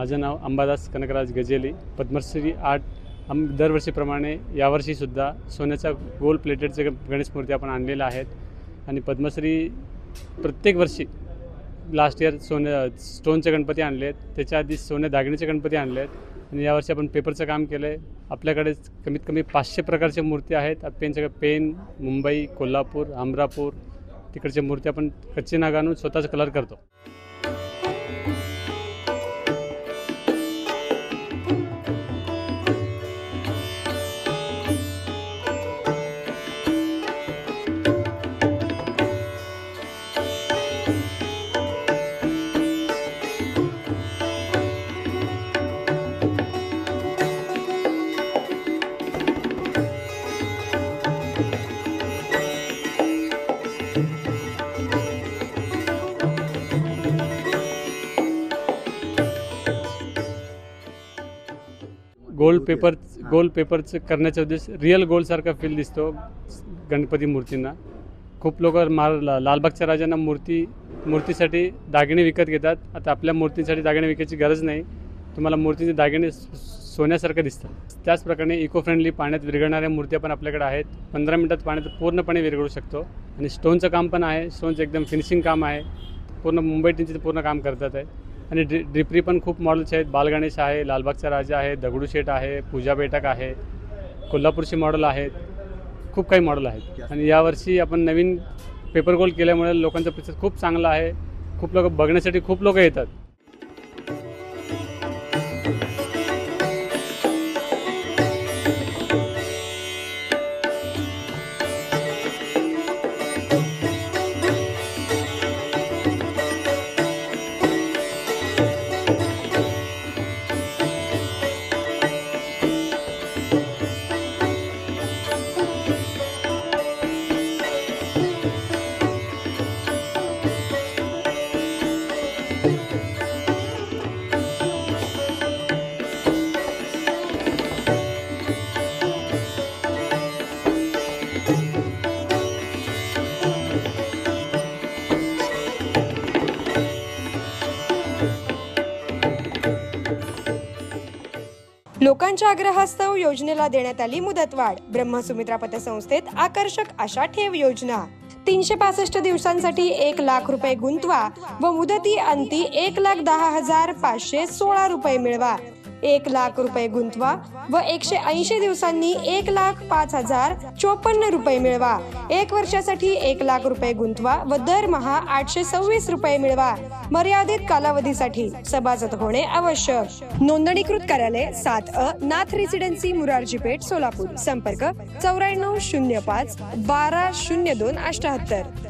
माझं नाव अंबादास कनकराज गजेली. पद्मश्री आर्ट दरवर्षीप्रमाणे यावर्षीसुद्धा सोन्याचा गोल्ड प्लेटेडचे गणेश मूर्ती आपण आणलेल्या आहेत. आणि पद्मश्री प्रत्येक वर्षी लास्ट इयर स्टोनचे गणपती आणले आहेत, त्याच्या आधी सोन्या दागिनेचे गणपती आणले आहेत आणि यावर्षी आपण पेपरचं काम केलं आहे. आपल्याकडे कमीत कमी 500 प्रकारच्या मूर्ती आहेत. पेन मुंबई, कोल्हापूर, अमरापूर तिकडच्या मूर्ती आपण कच्चे नाग आणून स्वतःच कलर करतो. गोल्ड पेपरचं करण्याचा उद्देश रिअल गोल्डसारखा फील दिसतो गणपती मूर्तींना. खूप लोक लालबागच्या राजांना मूर्तीसाठी दागिने विकत घेतात. आता आपल्या मूर्तीसाठी दागिने विकायची गरज नाही. तुम्हाला मूर्तीचे दागिने सोन्यासारखं दिसतात. त्याचप्रकारे इको फ्रेंडली पाण्यात विरघळणाऱ्या मूर्त्या पण आपल्याकडे आहेत. 15 मिनिटात पाण्यात पूर्णपणे विरघळू शकतो. आणि स्टोनचं काम पण आहे. स्टोनचं एकदम फिनिशिंग काम आहे. पूर्ण मुंबई टीमचे पूर्ण काम करतात आहे. आणि ड्रिपरी पण खूप मॉडेल्स आहेत. बालगणेश आहे, लालबागचा राजा आहे, दगडूशेठ आहे, पूजा बेटक आहे, कोल्हापूरची मॉडेल आहेत. खूप काही मॉडेल आहेत. आणि यावर्षी आपण नवीन पेपर गोल्ड केल्यामुळे लोकांचा प्रतिसाद खूप चांगला आहे. खूप लोक बघण्यासाठी खूप लोक येतात. लोकांच्या आग्रहास्तव योजनेला देण्यात आली मुदतवाढ. ब्रह्मसुमित्रा पतसंस्थेत आकर्षक आशा ठेव योजना. 365 दिवसांसाठी 1 लाख रुपये गुंतवा व मुदती अंती 1,10,516 रुपये मिळवा. 1 लाख रुपये गुंतवा व 180 दिवसांनी 1,05,054 रुपये मिळवा. 1 वर्षासाठी 1 लाख रुपये गुंतवा व दरमहा 826 रुपये मिळवा. मर्यादित कालावधीसाठी सभासद होणे आवश्यक. नोंदणीकृत कार्यालय 7A नाथ रेसिडेन्सी, मुरारजी पेठ, सोलापूर. संपर्क 9405 1202 78.